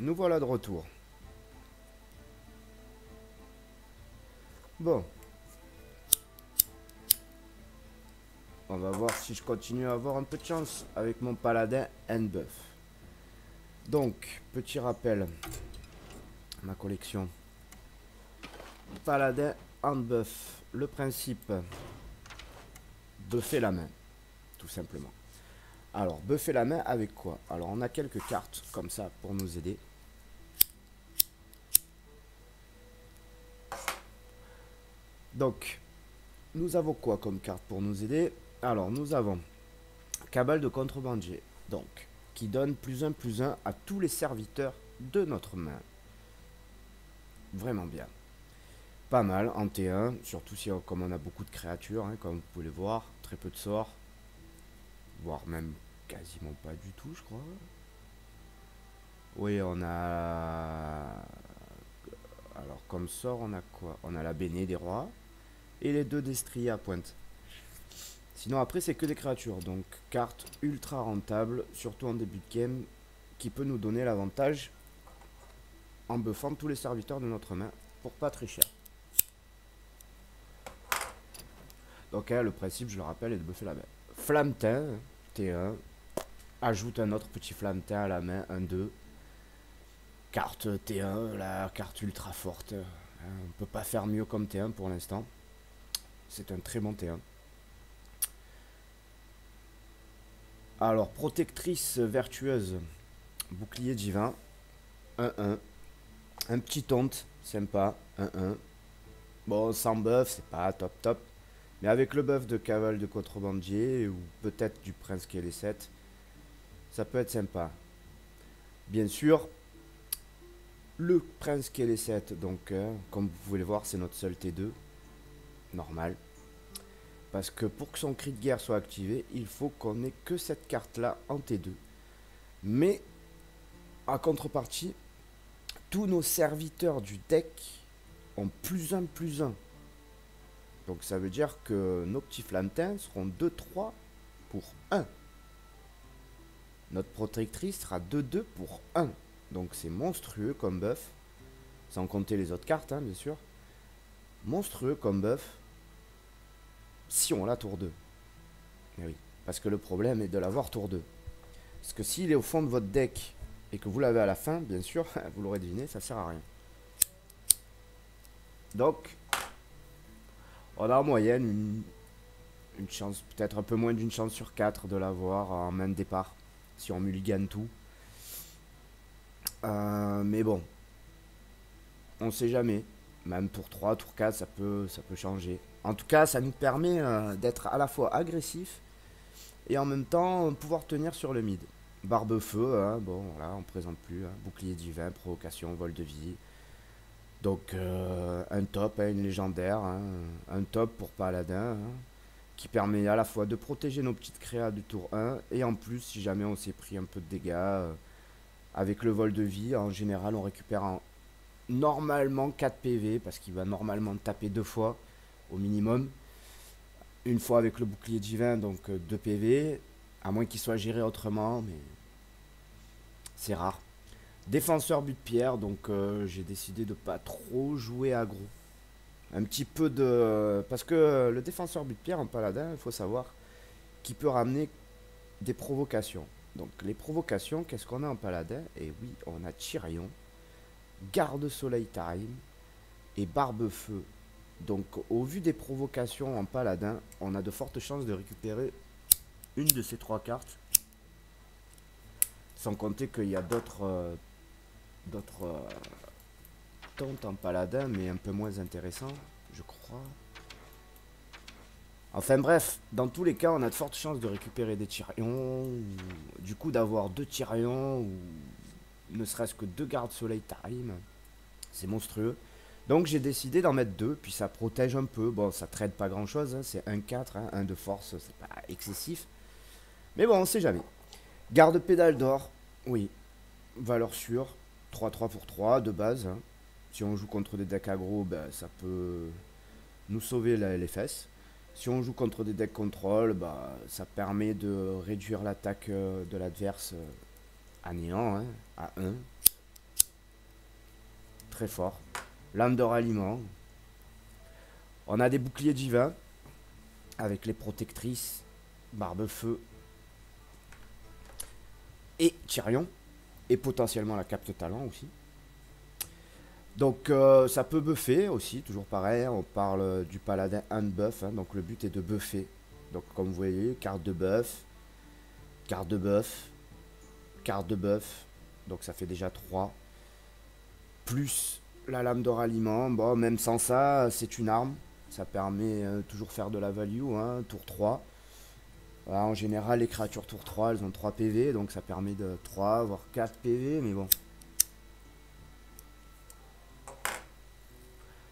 Nous voilà de retour. Bon, on va voir si je continue à avoir un peu de chance avec mon paladin and buff. Donc, petit rappel, ma collection. Paladin and buff. Le principe, buffer la main, tout simplement. Alors, buffer la main avec quoi? Alors, on a quelques cartes comme ça pour nous aider. Donc, nous avons quoi comme carte pour nous aider? Alors, nous avons cabale de contrebandier, donc, qui donne +1/+1 à tous les serviteurs de notre main. Vraiment bien. Pas mal en T1, surtout si comme on a beaucoup de créatures, hein, comme vous pouvez le voir, très peu de sorts, voire même quasiment pas du tout, je crois. Oui, on a... Alors, comme sort, on a quoi? On a la Béné des rois et les 2 destriers à pointe. Sinon, après, c'est que des créatures. Donc, carte ultra rentable, surtout en début de game, qui peut nous donner l'avantage en buffant tous les serviteurs de notre main pour pas très cher. Donc, le principe, je le rappelle, est de buffer la main. Flammetin, T1. Ajoute un autre petit flammetin à la main, un 2. Carte T1, la carte ultra forte. On peut pas faire mieux comme T1 pour l'instant. C'est un très bon T1. Alors, protectrice vertueuse, bouclier divin, 1-1. Un petit tonte, sympa, 1-1. Bon, sans buff, c'est pas top top. Mais avec le buff de cavale de contrebandier, ou peut-être du prince qui est les 7, ça peut être sympa. Bien sûr, le prince qui est les 7, donc comme vous pouvez le voir, c'est notre seul T2. Normal. Parce que pour que son cri de guerre soit activé, il faut qu'on ait que cette carte-là en T2. Mais, en contrepartie, tous nos serviteurs du deck ont +1/+1. Donc ça veut dire que nos petits flammetins seront 2-3 pour 1. Notre protectrice sera 2-2 pour 1. Donc c'est monstrueux comme buff. Sans compter les autres cartes, hein, bien sûr. Monstrueux comme buff. Si on l'a tour 2. Et oui. Parce que le problème est de l'avoir tour 2. Parce que s'il est au fond de votre deck et que vous l'avez à la fin, bien sûr, vous l'aurez deviné, ça sert à rien. Donc, on a en moyenne une chance, peut-être un peu moins d'une chance sur 4 de l'avoir en main de départ. Si on mulligane tout. Mais bon, on sait jamais. Même tour 3, tour 4, ça peut changer. En tout cas, ça nous permet d'être à la fois agressif et en même temps pouvoir tenir sur le mid. Barbe-feu, hein, bon, là, on présente plus. Hein, bouclier divin, provocation, vol de vie. Donc, un top, hein, une légendaire. Hein, un top pour paladin. Hein, qui permet à la fois de protéger nos petites créas du tour 1 et en plus, si jamais on s'est pris un peu de dégâts, avec le vol de vie, en général, on récupère normalement 4 PV parce qu'il va normalement taper 2 fois au minimum. Une fois avec le bouclier divin, donc 2 PV, à moins qu'il soit géré autrement, mais c'est rare. Défenseur but de pierre, donc j'ai décidé de pas trop jouer aggro. Un petit peu de... Parce que le défenseur but de pierre en paladin, il faut savoir qu'il peut ramener des provocations. Donc les provocations, qu'est-ce qu'on a en paladin? Et oui, on a Tyrion, Garde-Soleil Tarim et Barbe-Feu. Donc au vu des provocations en paladin, on a de fortes chances de récupérer une de ces 3 cartes. Sans compter qu'il y a d'autres taunts en paladin, mais un peu moins intéressants, je crois. Enfin bref, dans tous les cas, on a de fortes chances de récupérer des Tyrions, ou du coup d'avoir 2 Tyrions, ou ne serait-ce que 2 Garde-Soleil Tarim. C'est monstrueux. Donc j'ai décidé d'en mettre 2, puis ça protège un peu. Bon, ça trade pas grand-chose, hein, c'est 1-4, hein, 1 de force, c'est pas excessif. Mais bon, on sait jamais. Garde-pédale d'or, oui, valeur sûre, 3-3 pour 3 de base. Hein. Si on joue contre des decks aggro, ben, ça peut nous sauver les fesses. Si on joue contre des decks contrôle, bah, ça permet de réduire l'attaque de l'adverse à néant, hein, à 1. très fort. Lame de ralliement. On a des boucliers divins avec les protectrices, barbe-feu et Tyrion. Et potentiellement la capte talent aussi. Donc ça peut buffer aussi, toujours pareil. On parle du paladin unbuff, hein, donc le but est de buffer. Donc comme vous voyez, carte de buff, carte de buff, carte de buff. Donc ça fait déjà 3. Plus la lame de ralliement. Bon, même sans ça, c'est une arme. Ça permet toujours faire de la value, hein, tour 3. Voilà, en général, les créatures tour 3, elles ont 3 PV, donc ça permet de 3, voire 4 PV, mais bon.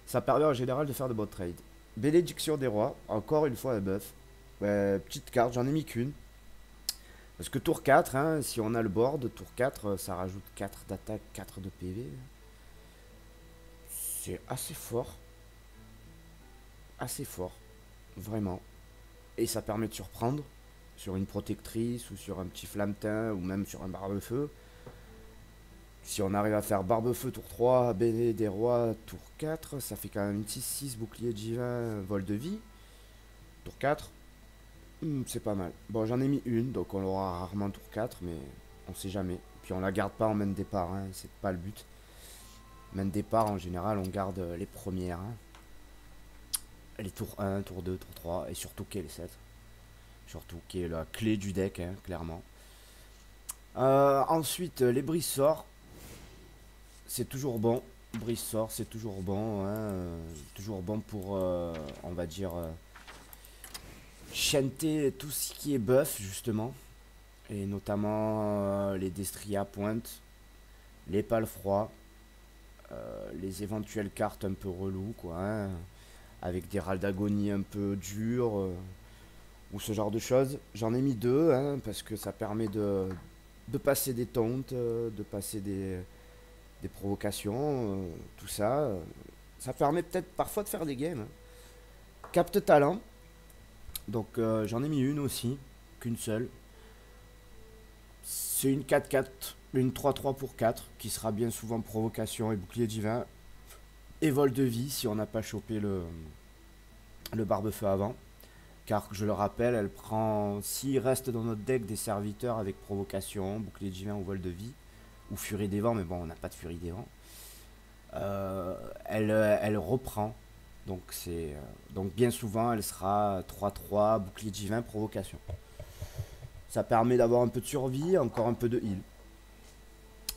Ça permet en général de faire de bons trades. Bénédiction des rois, encore une fois un buff. Petite carte, j'en ai mis qu'une. Parce que tour 4, hein, si on a le board, tour 4, ça rajoute 4 d'attaque, 4 de PV. C'est assez fort. Assez fort. Vraiment. Et ça permet de surprendre sur une protectrice ou sur un petit flammetin ou même sur un barbe-feu. Si on arrive à faire barbe-feu tour 3, BD des rois tour 4, ça fait quand même 6-6 bouclier divin, vol de vie. Tour 4, c'est pas mal. Bon, j'en ai mis une, donc on l'aura rarement tour 4, mais on sait jamais. Puis on la garde pas en main de départ, hein, c'est pas le but. Main de départ, en général, on garde les premières. Hein. Les tours 1, tour 2, tour 3, et surtout qui est les 7. Surtout qui est la clé du deck, hein, clairement. Ensuite, les brise-sorts. C'est toujours bon. Brise-sort, c'est toujours bon. Hein, toujours bon pour, on va dire, chanter tout ce qui est buff, justement. Et notamment les Destria pointe, les palefroids, les éventuelles cartes un peu reloues, quoi. Hein, avec des râles d'agonie un peu durs, ou ce genre de choses. J'en ai mis 2, hein, parce que ça permet de passer des taunts, de passer des provocations, tout ça. Ça permet peut-être parfois de faire des games. Hein. Capte talent. Donc j'en ai mis une aussi, qu'une seule. C'est une 4-4, une 3-3 pour 4, qui sera bien souvent provocation et bouclier divin. Et vol de vie si on n'a pas chopé le barbe-feu avant. Car je le rappelle, elle prend, s'il reste dans notre deck des serviteurs avec provocation, bouclier divin ou vol de vie, ou furie des vents, mais bon, on n'a pas de furie des vents. Elle reprend. Donc, donc bien souvent, elle sera 3-3, bouclier divin, provocation. Ça permet d'avoir un peu de survie, encore un peu de heal.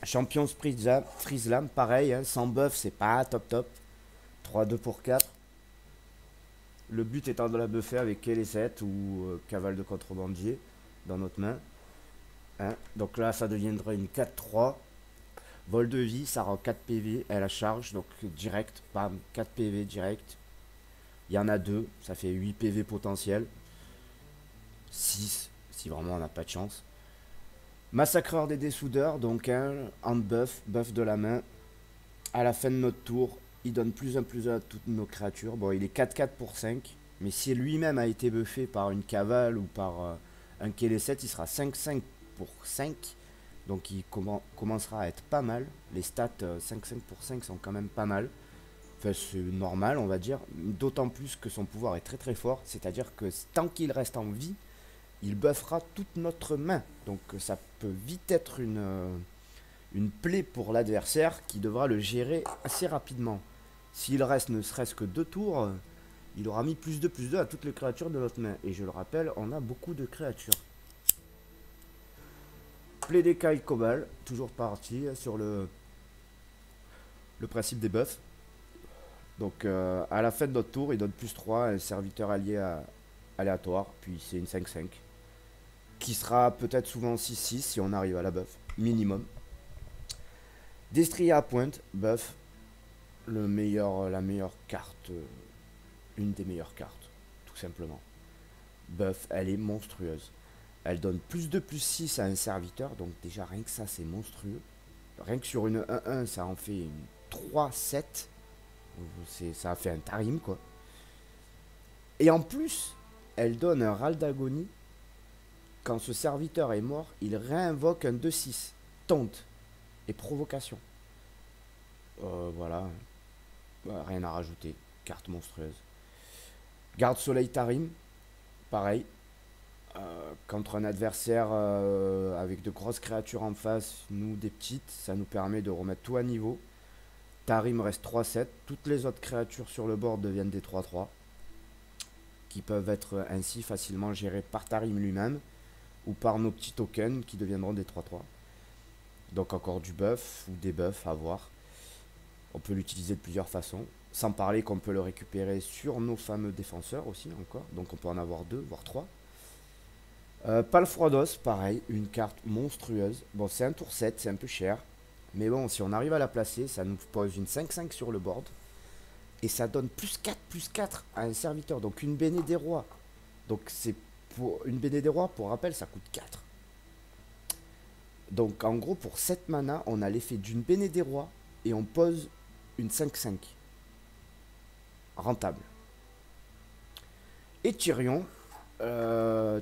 Champion Frislam, pareil, hein, sans buff, c'est pas top top. 3-2 pour 4. Le but étant de la buffer avec K7 ou cavale de contrebandier dans notre main. Hein, donc là, ça deviendra une 4-3. Vol de vie, ça rend 4 PV, elle a charge, donc direct, bam, 4 PV direct. Il y en a 2, ça fait 8 PV potentiel. 6, si vraiment on n'a pas de chance. Massacreur des dessoudeurs, donc en buff, buff de la main. À la fin de notre tour, il donne plus 1/+1 à toutes nos créatures. Bon, il est 4-4 pour 5, mais si lui-même a été buffé par une cavale ou par un K7, il sera 5-5 pour 5. Donc il commencera à être pas mal. Les stats 5-5 pour 5 sont quand même pas mal. Enfin c'est normal on va dire. D'autant plus que son pouvoir est très très fort. C'est-à-dire que tant qu'il reste en vie, il buffera toute notre main. Donc ça peut vite être une plaie pour l'adversaire qui devra le gérer assez rapidement. S'il reste ne serait-ce que 2 tours, il aura mis +2/+2 à toutes les créatures de notre main. Et je le rappelle, on a beaucoup de créatures. Plédécaille Cobalt, toujours parti sur le principe des buffs. Donc à la fin de notre tour, il donne +3 à un serviteur allié aléatoire, puis c'est une 5-5. Qui sera peut-être souvent 6-6 si on arrive à la buff, minimum. Destria à pointe, buff, la meilleure carte, une des meilleures cartes, tout simplement. Buff, elle est monstrueuse. Elle donne +2/+6 à un serviteur, donc déjà rien que ça c'est monstrueux. Rien que sur une 1-1 ça en fait une 3-7. Ça a fait un tarim quoi. Et en plus, elle donne un râle d'agonie. Quand ce serviteur est mort, il réinvoque un 2-6, taunt et provocation. Voilà. Rien à rajouter. Carte monstrueuse. Garde soleil Tarim. Pareil. Contre un adversaire avec de grosses créatures en face, nous des petites, ça nous permet de remettre tout à niveau. Tarim reste 3-7. Toutes les autres créatures sur le board deviennent des 3-3. Qui peuvent être ainsi facilement gérées par Tarim lui-même. Ou par nos petits tokens qui deviendront des 3-3. Donc encore du buff ou des buffs à voir. On peut l'utiliser de plusieurs façons. Sans parler qu'on peut le récupérer sur nos fameux défenseurs aussi encore. Donc on peut en avoir 2, voire 3. Palfroidos, pareil, une carte monstrueuse. Bon, c'est un tour 7, c'est un peu cher. Mais bon, si on arrive à la placer, ça nous pose une 5-5 sur le board. Et ça donne +4/+4 à un serviteur. Donc une Béné des Rois. Donc c'est pour une Béné des Rois, pour rappel, ça coûte 4. Donc en gros, pour 7 mana, on a l'effet d'une Béné des Rois. Et on pose une 5-5. Rentable. Et Tyrion.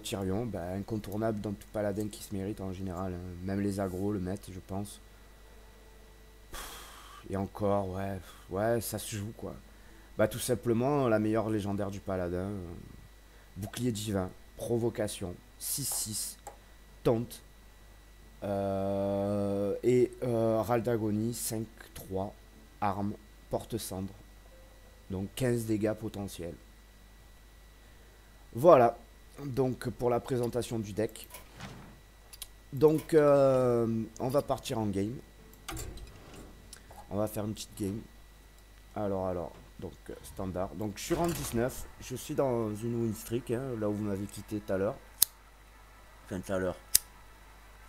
Tyrion, bah, incontournable dans tout paladin qui se mérite en général. Hein. Même les agros le mettent, je pense. Et encore, ouais, ça se joue quoi. Bah tout simplement, la meilleure légendaire du paladin. Bouclier divin, provocation, 6-6, taunt. Raldagonie, 5-3, arme, porte-cendre. Donc 15 dégâts potentiels. Voilà. Donc pour la présentation du deck. Donc on va partir en game. On va faire une petite game. Alors, donc standard. Donc je suis rang 19. Je suis dans une win streak, hein, là où vous m'avez quitté tout à l'heure. Enfin tout à l'heure.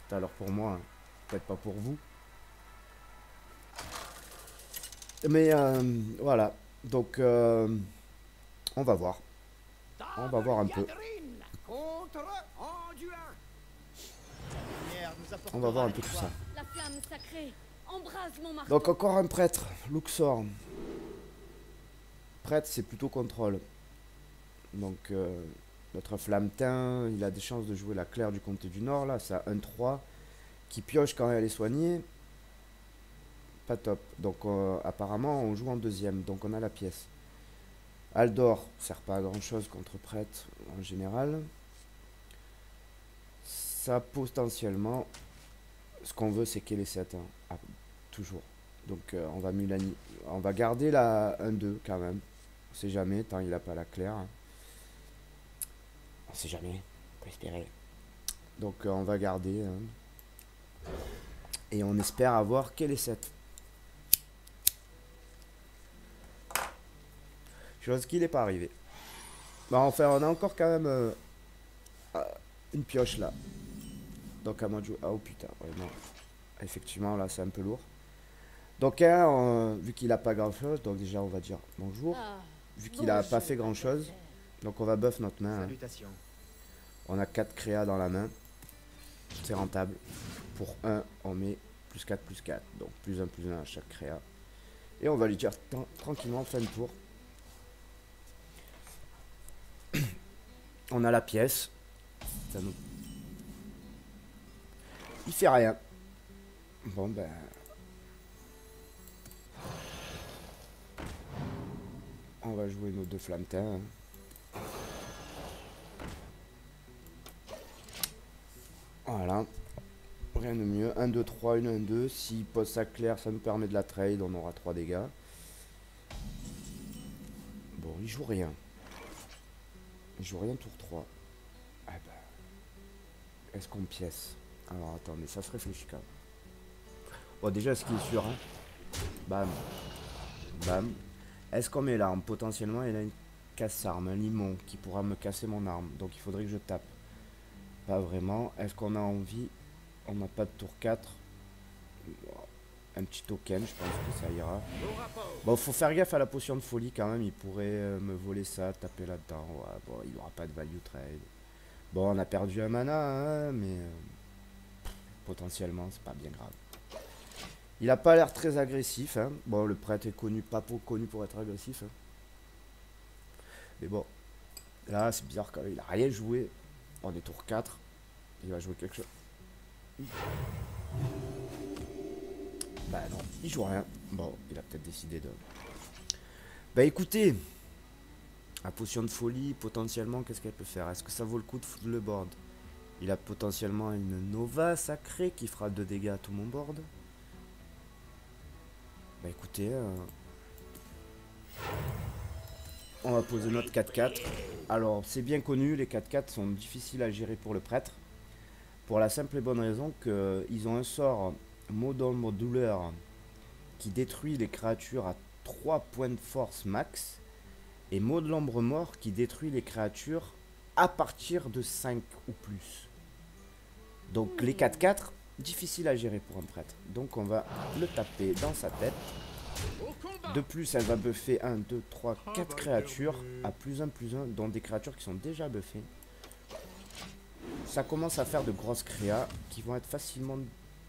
Tout à l'heure pour moi, hein. Peut-être pas pour vous. Mais voilà. Donc on va voir. On va voir un peu. On va voir un peu tout ça. La flamme sacrée embrase mon marteau. Donc encore un prêtre, Luxor. Prêtre, c'est plutôt contrôle. Donc notre flammetin, il a des chances de jouer la claire du comté du Nord, là, ça 1-3. Qui pioche quand elle est soignée. Pas top. Donc apparemment on joue en deuxième, donc on a la pièce. Aldor sert pas à grand chose contre prêtre en général. Ça potentiellement, ce qu'on veut c'est qu'elle est 7, hein. Ah, toujours. Donc on va garder la 1-2 quand même. On sait jamais, tant il a pas la claire. On sait jamais, on peut espérer. Donc on va garder. Hein. Et on espère avoir qu'elle est 7. Chose qui n'est pas arrivée. Bah enfin on a encore quand même une pioche là. Donc à moins de jouer. Oh putain, vraiment. Effectivement là c'est un peu lourd. Donc vu qu'il a pas grand chose, donc déjà on va dire bonjour. Vu qu'il a pas fait grand chose, donc on va buff notre main. Hein. On a 4 créas dans la main. C'est rentable. Pour 1, on met +4/+4. Donc +1/+1 à chaque créa. Et on va lui dire tranquillement fin de tour. On a la pièce. Ça nous... Il fait rien. Bon ben... On va jouer nos 2 flammetins. Voilà. Rien de mieux. 1, 2, 3, 1, 1, 2. S'il pose sa claire, ça nous permet de la trade. On aura 3 dégâts. Bon, il joue rien. Il joue rien tour 3. Ah bah. Est-ce qu'on pièce? Alors attendez, ça se réfléchit quand même. Bon, déjà, ce qui est sûr, hein. Bam. Bam. Est-ce qu'on met l'arme? Potentiellement, il a une casse-arme, un limon qui pourra me casser mon arme. Donc il faudrait que je tape. Pas vraiment. Est-ce qu'on a envie? On n'a pas de tour 4. Un petit token, je pense que ça ira. Bon, faut faire gaffe à la potion de folie quand même. Il pourrait me voler ça, taper là-dedans. Ouais, bon, il n'aura pas de value trade. Bon, on a perdu un mana, hein, mais potentiellement, c'est pas bien grave. Il a pas l'air très agressif. Hein. Bon, le prêtre est connu, pas connu pour être agressif. Hein. Mais bon, là, c'est bizarre quand même. Il a rien joué. On est tour 4. Il va jouer quelque chose. Bah non, il joue rien. Bon, il a peut-être décidé de... Bah écoutez, la potion de folie, potentiellement, qu'est-ce qu'elle peut faire? Est-ce que ça vaut le coup de foutre le board? Il a potentiellement une Nova sacrée qui fera 2 dégâts à tout mon board. Bah écoutez, on va poser notre 4-4. Alors, c'est bien connu, les 4-4 sont difficiles à gérer pour le prêtre. Pour la simple et bonne raison qu'ils ont un sort mot d'ombre douleur qui détruit les créatures à 3 points de force max. Et mot de l'ombre mort qui détruit les créatures à partir de 5 ou plus. Donc les 4-4, difficile à gérer pour un prêtre. Donc on va le taper dans sa tête. De plus, elle va buffer 1, 2, 3, 4 créatures à +1, +1, dont des créatures qui sont déjà buffées. Ça commence à faire de grosses créas qui vont être facilement,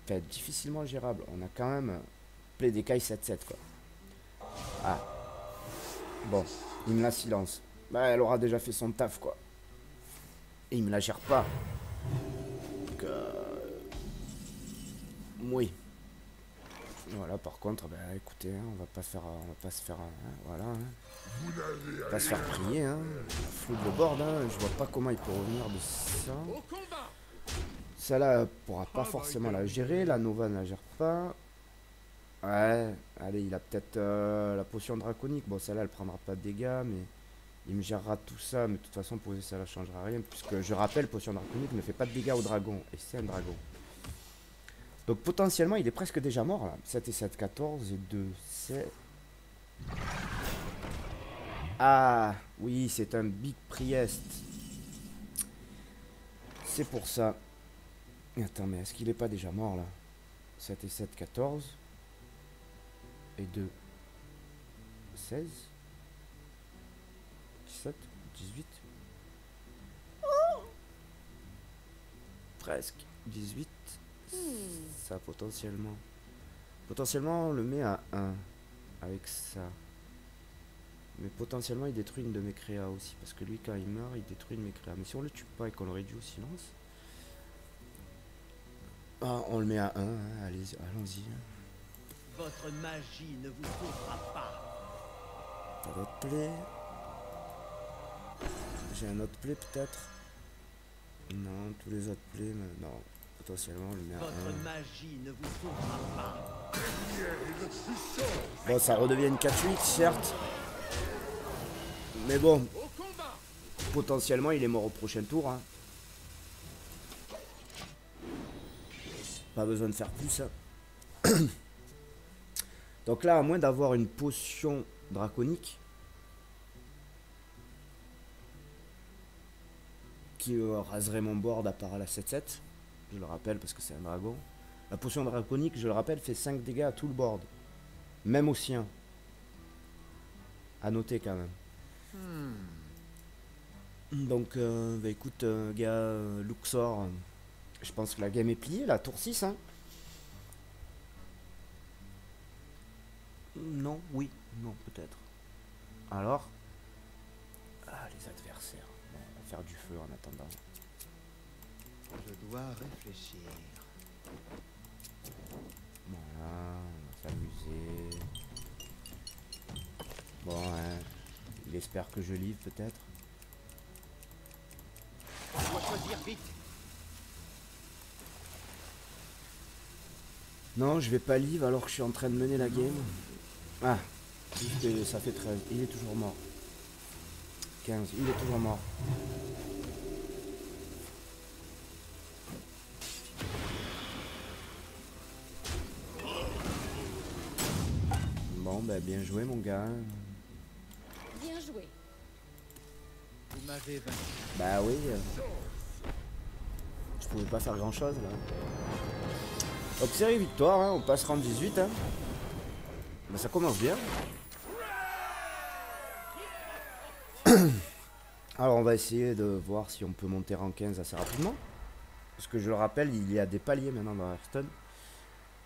enfin, difficilement gérables. On a quand même play des cailles 7-7 quoi. Ah. Bon, il me la silence. Bah, elle aura déjà fait son taf quoi. Et il me la gère pas. Donc, oui. Voilà, par contre, bah écoutez, hein, on va pas se faire, hein, voilà, hein. On va pas se faire prier, hein. Flou de board, hein. Je vois pas comment il peut revenir de ça. Celle-là pourra pas forcément la gérer, la Nova ne la gère pas. Ouais, allez, il a peut-être la potion draconique. Bon, celle-là, elle prendra pas de dégâts, mais il me gérera tout ça. Mais de toute façon, poser ça, ne changera rien, puisque je rappelle, potion draconique ne fait pas de dégâts au dragon, et c'est un dragon. Donc potentiellement, il est presque déjà mort là. 7 et 7, 14 et 2, 7. Ah, oui, c'est un Big Priest. C'est pour ça. Attends, mais est-ce qu'il est pas déjà mort là? 7 et 7, 14. Et 2, 16. 17, 18. Presque. 18. Ça potentiellement. Potentiellement on le met à 1 avec ça. Mais potentiellement il détruit une de mes créas aussi. Parce que lui quand il meurt il détruit une de mes créas. Mais si on le tue pas et qu'on le réduit au silence. Ah, on le met à 1, hein. Allez, allons-y. Votre magie ne vous sauvera pas. T'as d'autres plays? J'ai un autre play peut-être? Non, tous les autres plays, mais non. Potentiellement on le met à 1. Votre magie ne vous sauvera pas. Bon, ça redevient une 4-8, certes. Mais bon, potentiellement, il est mort au prochain tour. Hein. Pas besoin de faire plus. Hein. Donc là, à moins d'avoir une potion draconique qui raserait mon board à part à la 7-7, je le rappelle parce que c'est un dragon. La potion draconique, je le rappelle, fait 5 dégâts à tout le board. Même au sien. À noter quand même. Donc, bah écoute, gars, Luxor, je pense que la game est pliée, la tour 6, hein. Non, oui, non, peut-être. Alors? Ah, les adversaires. Bon, on va faire du feu en attendant. Je dois réfléchir. Voilà, on va s'amuser. Bon, hein, il espère que je livre peut-être. Je dois choisir vite. Non, je vais pas livre alors que je suis en train de mener la game. Ah, ça fait 13. Il est toujours mort. 15, il est toujours mort. Bon, bah bien joué mon gars. Bien joué. Vous m'avez vaincu. Bah oui. Je pouvais pas faire grand chose là. Donc série victoire, hein, on passera en 18. Hein. Bah ça commence bien. Alors on va essayer de voir si on peut monter rang 15 assez rapidement. Parce que je le rappelle, il y a des paliers maintenant dans Hearthstone.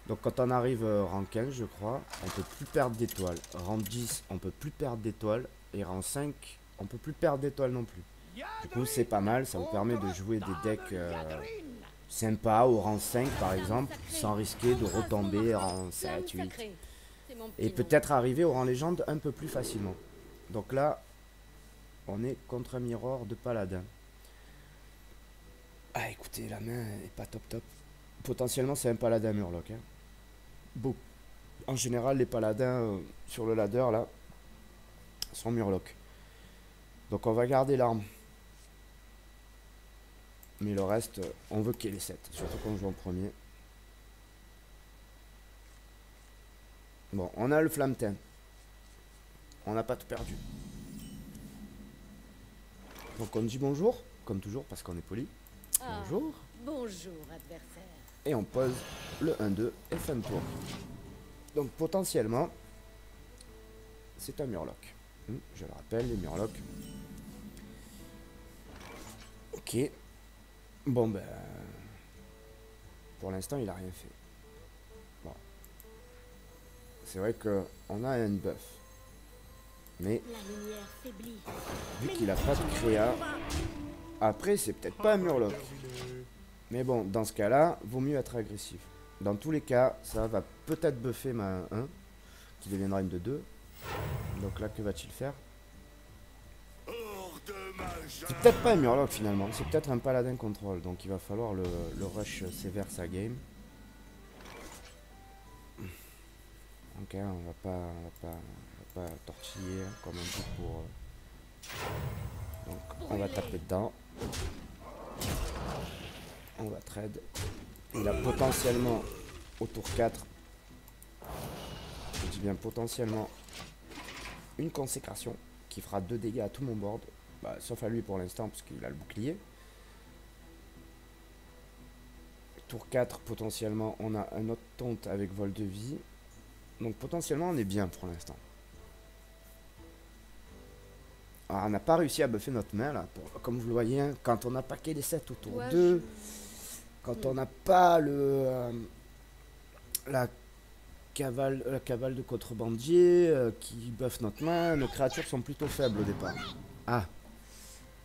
Donc quand on arrive rang 15 je crois, on peut plus perdre d'étoiles. Rang 10 on peut plus perdre d'étoiles. Et rang 5 on peut plus perdre d'étoiles non plus. Du coup c'est pas mal, ça vous permet de jouer des decks sympa au rang 5 par exemple, sans risquer de retomber en 7, 8. Et peut-être arriver au rang légende un peu plus facilement. Donc là, on est contre un mirror de paladin. Ah écoutez, la main est pas top top. Potentiellement c'est un paladin murloc. Hein. Bon. En général les paladins sur le ladder là sont murloc. Donc on va garder l'arme. Mais le reste, on veut qu'il y ait les 7. Surtout quand on joue en premier. Bon, on a le flammetain. On n'a pas tout perdu. Donc on dit bonjour, comme toujours, parce qu'on est poli. Ah, Bonjour. bonjour, adversaire. Et on pose le 1-2 et fin de tour. Donc potentiellement, c'est un murloc. Je le rappelle, les murlocs. Ok. Bon ben... Pour l'instant, il a rien fait. Bon. C'est vrai qu'on a un buff. Mais La lumière faiblit. vu qu'il a pas de créa, après c'est peut-être pas un murloc. Mais bon, dans ce cas-là, vaut mieux être agressif. Dans tous les cas, ça va peut-être buffer ma 1, qui deviendra une de 2. Donc là, que va-t-il faire? C'est peut-être pas un murloc finalement, c'est peut-être un paladin contrôle. Donc il va falloir le rush sévère sa game. Ok, on va pas tortiller comme un truc pour... Donc on va taper dedans. On va trade. Il a potentiellement au tour 4, je dis bien potentiellement, une consécration qui fera 2 dégâts à tout mon board. Bah, sauf à lui pour l'instant parce qu'il a le bouclier. Tour 4, potentiellement, on a un autre taunt avec vol de vie. Donc potentiellement, on est bien pour l'instant. Alors, on n'a pas réussi à buffer notre main, là. Comme vous le voyez, hein, quand on a paqué les 7 au tour 2, quand on n'a pas la cavale de contrebandier qui buffe notre main, nos créatures sont plutôt faibles au départ. Ah.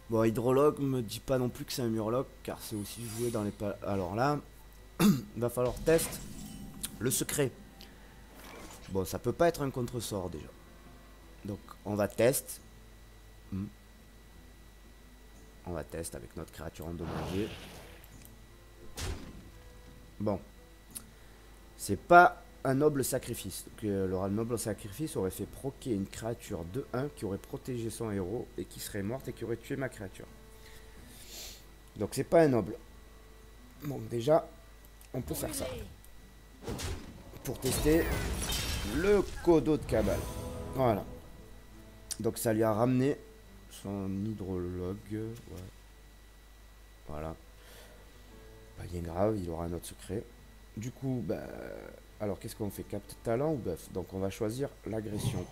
Bon, hydrologue me dit pas non plus que c'est un murloc, car c'est aussi joué dans les... Alors là, il va falloir tester le secret. Bon, ça peut pas être un contre-sort déjà. Donc, on va tester. On va tester avec notre créature endommagée. Bon. C'est pas un noble sacrifice. Donc, le noble sacrifice aurait fait proquer une créature de 1 qui aurait protégé son héros et qui serait morte et qui aurait tué ma créature. Donc c'est pas un noble. Donc déjà, on peut faire ça. Pour tester le Kodo de Cabal. Voilà. Donc ça lui a ramené son hydrologue. Ouais. Voilà. Pas bien grave, il aura un autre secret. Du coup, bah... Alors, qu'est-ce qu'on fait? Capte talent ou buff? Donc, on va choisir l'agression.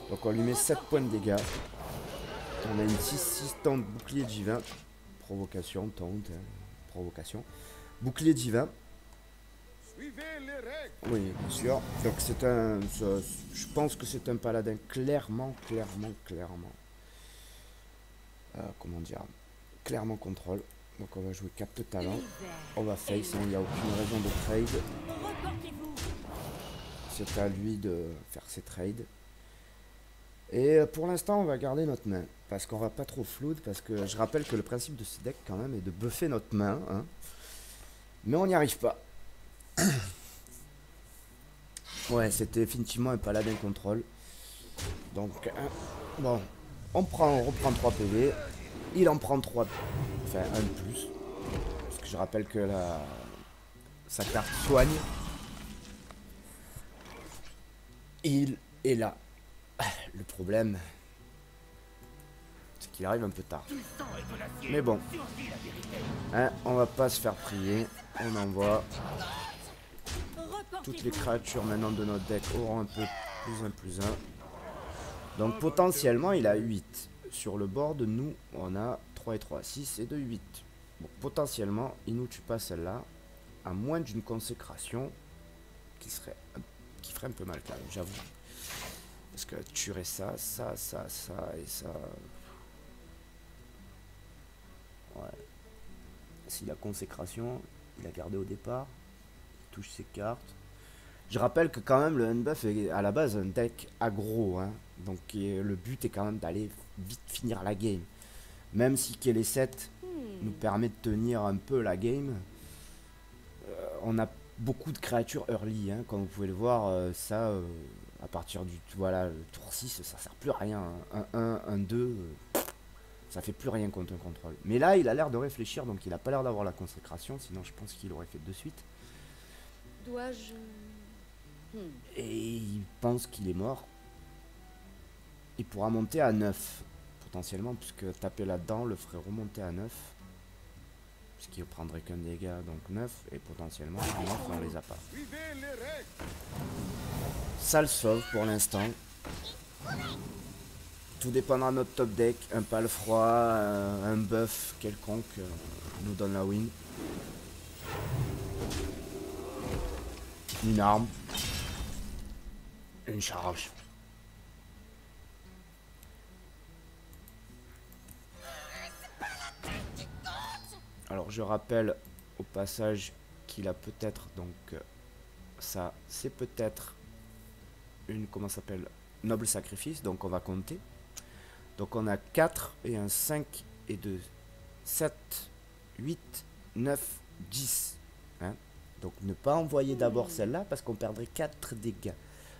Donc, on lui met 7 points de dégâts. On a une 6 taunt bouclier divin. Provocation, taunt, provocation. Bouclier divin. Oui, bien sûr. Donc, c'est un... Je pense que c'est un paladin clairement. Comment dire? Clairement contrôle. Donc on va jouer capte talent. On va face, il n'y a aucune raison de trade. C'est à lui de faire ses trades. Et pour l'instant on va garder notre main. Parce qu'on va pas trop flood. Parce que je rappelle que le principe de ce deck quand même est de buffer notre main. Hein. Mais on n'y arrive pas. Ouais, c'était définitivement un paladin contrôle. Donc, bon, on reprend 3 PV. Il en prend 3, enfin un de plus. Parce que je rappelle que sa carte soigne. Il est là. Le problème, c'est qu'il arrive un peu tard. Mais bon, hein, on va pas se faire prier. On envoie. Toutes les créatures maintenant de notre deck auront un peu plus 1. Donc potentiellement il a 8. Sur le board, nous, on a 3 et 3, 6 et 2, 8. Bon, potentiellement, il nous tue pas celle-là, à moins d'une consécration qui ferait un peu mal quand même, j'avoue. Parce que tuerait ça et ça. Ouais. Si la consécration, il a gardé au départ. Il touche ses cartes. Je rappelle que quand même le Unbuff est à la base un deck aggro, hein. Donc le but est quand même d'aller vite finir la game. Même si Kelly 7 nous permet de tenir un peu la game, on a beaucoup de créatures early, hein, comme vous pouvez le voir, à partir du voilà, le tour 6, ça sert plus à rien. Hein. Un 1, 2, ça fait plus rien contre un contrôle. Mais là, il a l'air de réfléchir, donc il a pas l'air d'avoir la consécration, sinon je pense qu'il aurait fait de suite. Dois-je... Et il pense qu'il est mort. Il pourra monter à 9, potentiellement, puisque taper là-dedans le ferait remonter à 9. Puisqu'il ne prendrait qu'un dégât, donc 9, et potentiellement 9, on les a pas. Ça le sauve pour l'instant. Tout dépendra de notre top deck. Un pal froid, un buff quelconque nous donne la win. Une arme. Une charge. Alors je rappelle au passage qu'il a peut-être donc ça c'est peut-être une comment ça s'appelle noble sacrifice, donc on va compter. Donc on a 4 et un 5 et 2 7 8 9 10 hein. Donc ne pas envoyer d'abord celle-là parce qu'on perdrait 4 dégâts.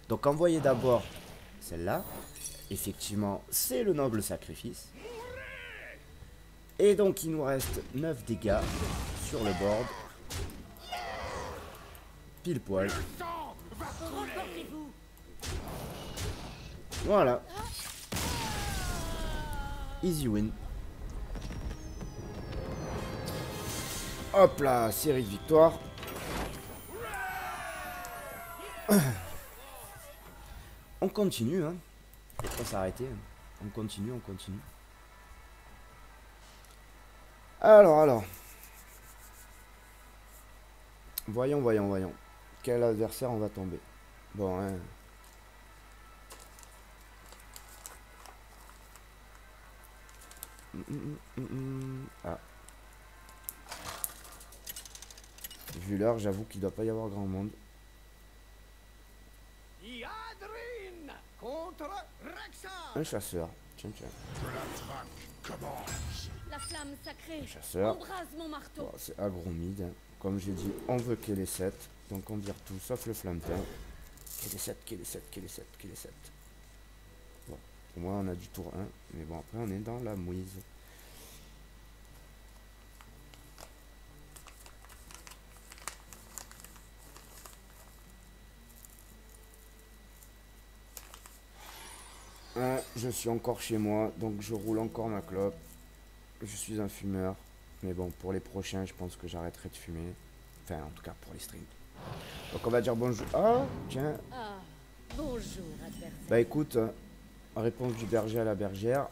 Donc envoyer d'abord celle-là. Effectivement, c'est le noble sacrifice. Et donc il nous reste 9 dégâts sur le board. Pile poil. Voilà. Easy win. Hop là, série de victoires. On continue, hein. Faut pas s'arrêter. On continue, on continue. Alors. Voyons. Quel adversaire on va tomber? Bon, hein. Ah. Vu l'heure, j'avoue qu'il doit pas y avoir grand monde. Un chasseur. Tiens. La flamme sacrée. Un chasseur. Embrase mon marteau. Bon, c'est agro mid. Hein. Comme j'ai dit, on veut qu'il ait 7. Donc on vire tout sauf le flammetin. Qu'il ait 7. Bon, au moins on a du tour 1. Mais bon, après on est dans la mouise. Je suis encore chez moi, donc je roule encore ma clope. Je suis un fumeur. Mais bon, pour les prochains, je pense que j'arrêterai de fumer. Enfin, en tout cas, pour les streams. Donc on va dire bonjour. Ah, tiens. Ah, bonjour, adversaire. Bah écoute, réponse du berger à la bergère.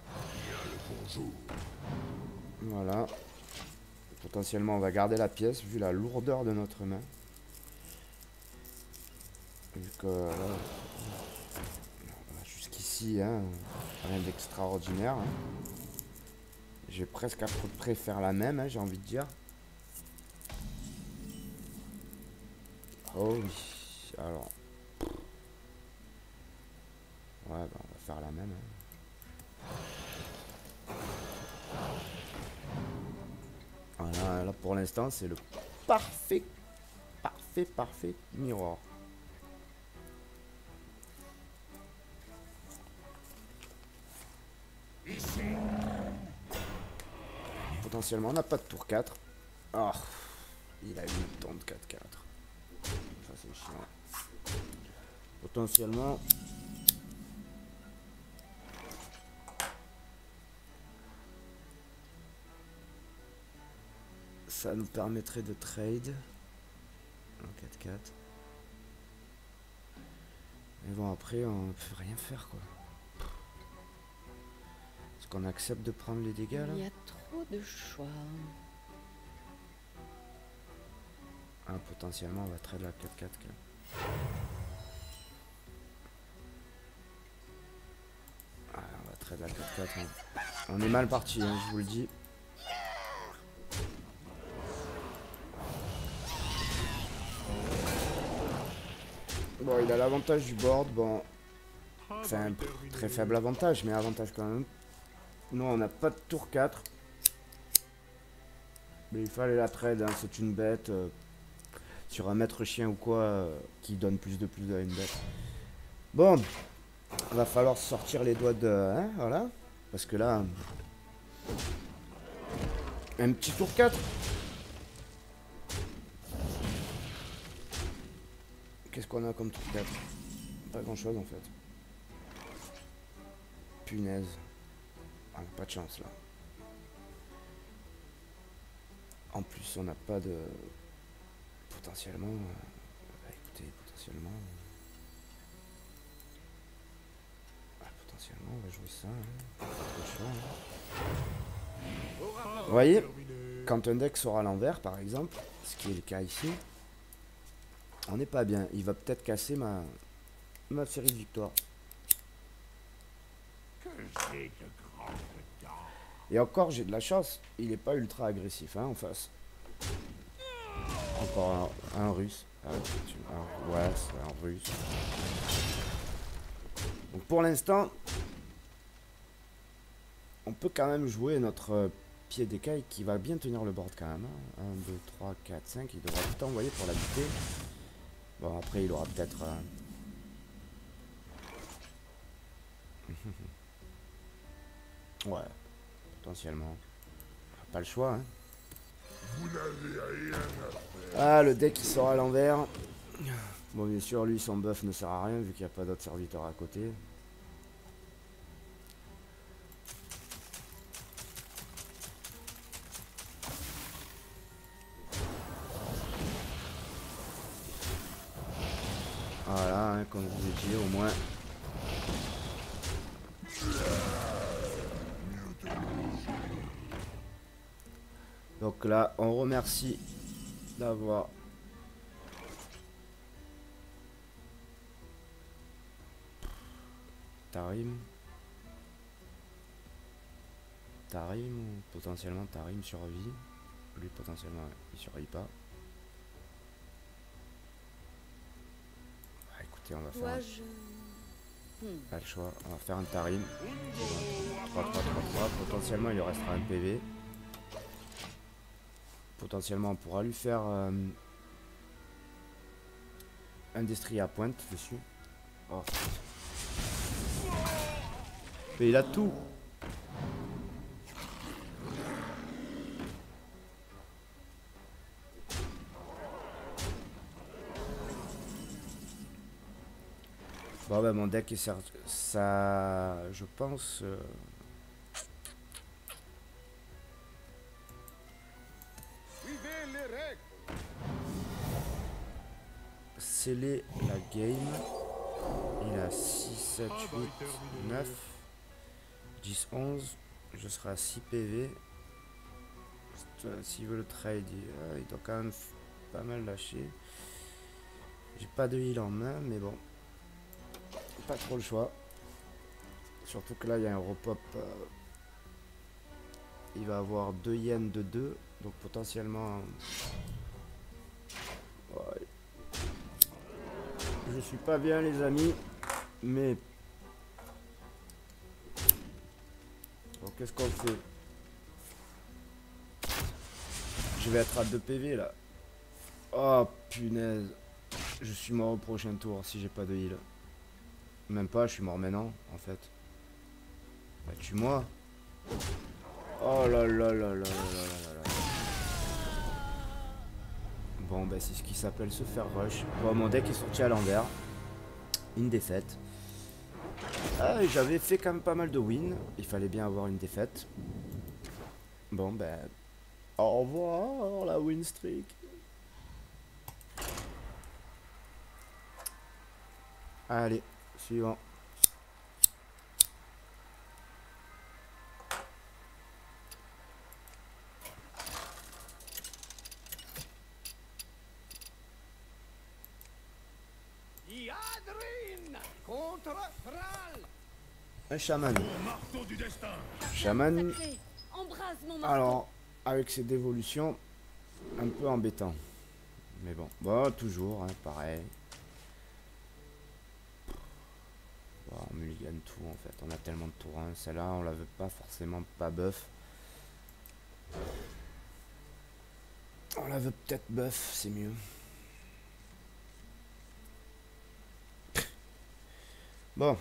Voilà. Potentiellement, on va garder la pièce, vu la lourdeur de notre main. Vu que... jusqu'ici, hein, rien d'extraordinaire. Hein. Je vais presque à peu près faire la même, hein, j'ai envie de dire. Oh oui, alors. Ouais, bah, on va faire la même. Hein. Voilà, là pour l'instant, c'est le parfait miroir. Potentiellement, on n'a pas de tour 4. Oh, il a eu une tonte 4-4. Ça, c'est chiant. Potentiellement... ça nous permettrait de trade. En 4-4. Mais bon, après, on peut rien faire, quoi. Est-ce qu'on accepte de prendre les dégâts, là? Il y a trop de choix. Ah, potentiellement, on va trade la 4-4. Ah, on va trade la 4-4. On est mal parti, hein, je vous le dis. Bon, il a l'avantage du board. Bon, c'est un très faible avantage, mais avantage quand même. Nous, on n'a pas de tour 4. Mais il fallait la trade, hein, c'est une bête. Sur un maître chien ou quoi, qui donne plus à une bête. Bon, va falloir sortir les doigts de... Hein, voilà. Parce que là... Un petit tour 4. Qu'est-ce qu'on a comme tour 4? Pas grand chose en fait. Punaise. On n'a pas de chance là. En plus on n'a pas de... Potentiellement... écoutez, potentiellement... potentiellement on va jouer ça. Hein. Pas trop de choix, hein. Vous voyez, quand un deck sera à l'envers par exemple, ce qui est le cas ici, on n'est pas bien. Il va peut-être casser ma série de victoires. Et encore, j'ai de la chance. Il n'est pas ultra agressif hein, en face. Encore un russe. Ouais, c'est un russe. Donc pour l'instant, on peut quand même jouer notre pied d'écaille qui va bien tenir le board quand même. 1, 2, 3, 4, 5. Il devra tout envoyer pour la buter. Bon, après, il aura peut-être... ouais, potentiellement. Pas le choix, hein. Ah, le deck il sort à l'envers. Bon, bien sûr, lui, son buff ne sert à rien vu qu'il n'y a pas d'autres serviteurs à côté. Voilà, hein, comme je vous ai dit, au moins. Donc là, on remercie d'avoir... Tarim ou potentiellement Tarim survit. Lui potentiellement il survit pas. Bah, écoutez, on va faire pas le choix, on va faire un Tarim. 3, 3, 3, 3. Potentiellement il lui restera un PV. Potentiellement on pourra lui faire un destrier à pointe dessus. Oh. Mais il a tout. Bon bah mon deck est certes ça je pense sceller la game. Il a 6, 7, 8, 9, 10, 11. Je serai à 6 PV. S'il veut le trade, il doit quand même pas mal lâcher. J'ai pas de heal en main, mais bon. Pas trop le choix. Surtout que là, il y a un repop. Il va avoir 2 yens de 2. Donc potentiellement... Ouais. Je suis pas bien, les amis. Mais... Bon, qu'est-ce qu'on fait? Je vais être à 2 PV, là. Oh, punaise. Je suis mort au prochain tour si j'ai pas de heal. Même pas, je suis mort maintenant, en fait. Bah, tue-moi. Oh là là là là là là là. Bon, bah, c'est ce qui s'appelle se faire rush. Bon, mon deck est sorti à l'envers. Une défaite. Ah, j'avais fait quand même pas mal de wins. Il fallait bien avoir une défaite. Bon, ben... Au revoir, la win streak. Allez, suivant. Un chaman. Chaman. Alors, avec ses dévolutions, un peu embêtant. Mais bon, bon toujours, hein, pareil. mulligan tout en fait. On a tellement de tour 1. Celle-là, on la veut pas forcément pas buff. On la veut peut-être buff, c'est mieux. Bon.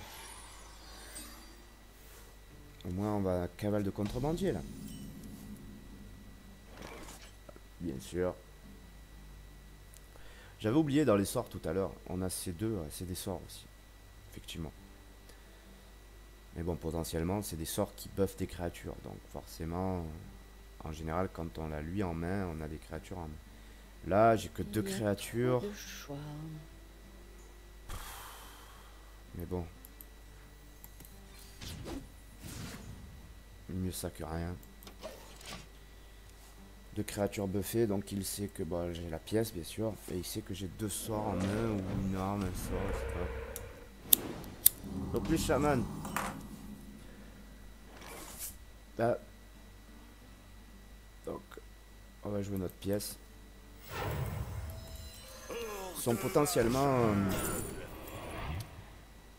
Au moins, on va cavale de contrebandier là. Bien sûr. J'avais oublié dans les sorts tout à l'heure. On a ces deux, c'est des sorts aussi. Effectivement. Mais bon, potentiellement, c'est des sorts qui buffent des créatures. Donc forcément, en général, quand on l'a lui en main, on a des créatures en main. Là, j'ai que deux créatures. De choix. Mais bon. Mieux ça que rien. Deux créatures buffées, donc il sait que bah, j'ai la pièce bien sûr, et il sait que j'ai deux sorts en main ou une arme, un sort, je sais pas. Donc plus chaman. Bah. Donc on va jouer notre pièce. Sont potentiellement.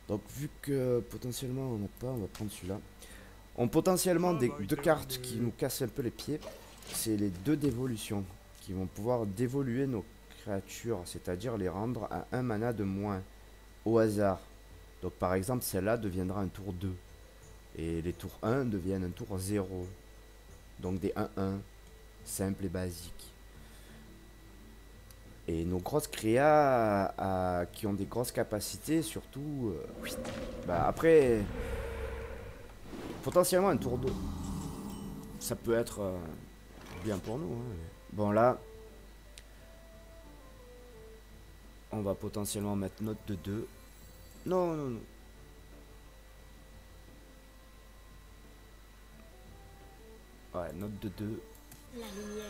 Donc vu que potentiellement on n'a pas, on va prendre celui-là. On potentiellement deux cartes qui nous cassent un peu les pieds. C'est les deux dévolutions qui vont pouvoir dévoluer nos créatures, c'est-à-dire les rendre à 1 mana de moins au hasard. Donc par exemple celle-là deviendra un tour 2 et les tours 1 deviennent un tour 0. Donc des 1-1 simples et basiques. Et nos grosses créas qui ont des grosses capacités surtout bah après potentiellement un tour 2 ça peut être bien pour nous hein. Bon là on va potentiellement mettre note de 2. Non non non. Ouais, note de 2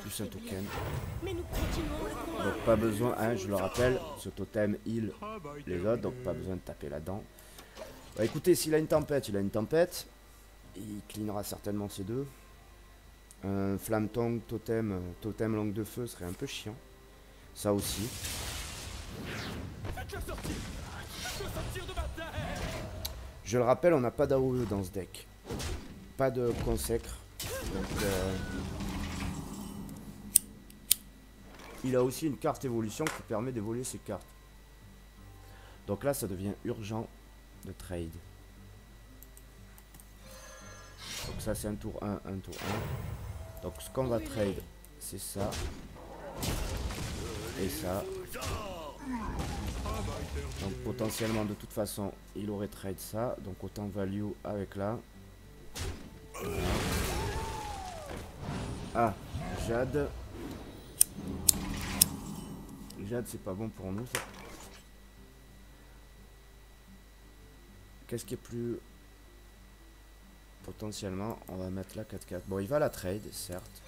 plus un token. Mais nous continuons le combat. Donc pas besoin, hein, je le rappelle, ce totem heal les autres, donc pas besoin de taper là-dedans. Bah écoutez, s'il a une tempête, il a une tempête. Il cleanera certainement ces deux. Un flamme tongue, totem langue de feu serait un peu chiant. Ça aussi. Je le rappelle, on n'a pas d'AOE dans ce deck. Pas de consacre. Donc, il a aussi une carte évolution qui permet d'évoluer ses cartes. Donc là, ça devient urgent de trade. Donc ça, c'est un tour 1, un tour 1. Donc ce qu'on va trade, c'est ça. Et ça. Donc potentiellement, de toute façon, il aurait trade ça. Donc autant value avec là. Voilà. Ah, Jade. Jade, c'est pas bon pour nous, ça. Qu'est-ce qui est plus... Potentiellement, on va mettre là 4-4. Bon, il va la trade, certes.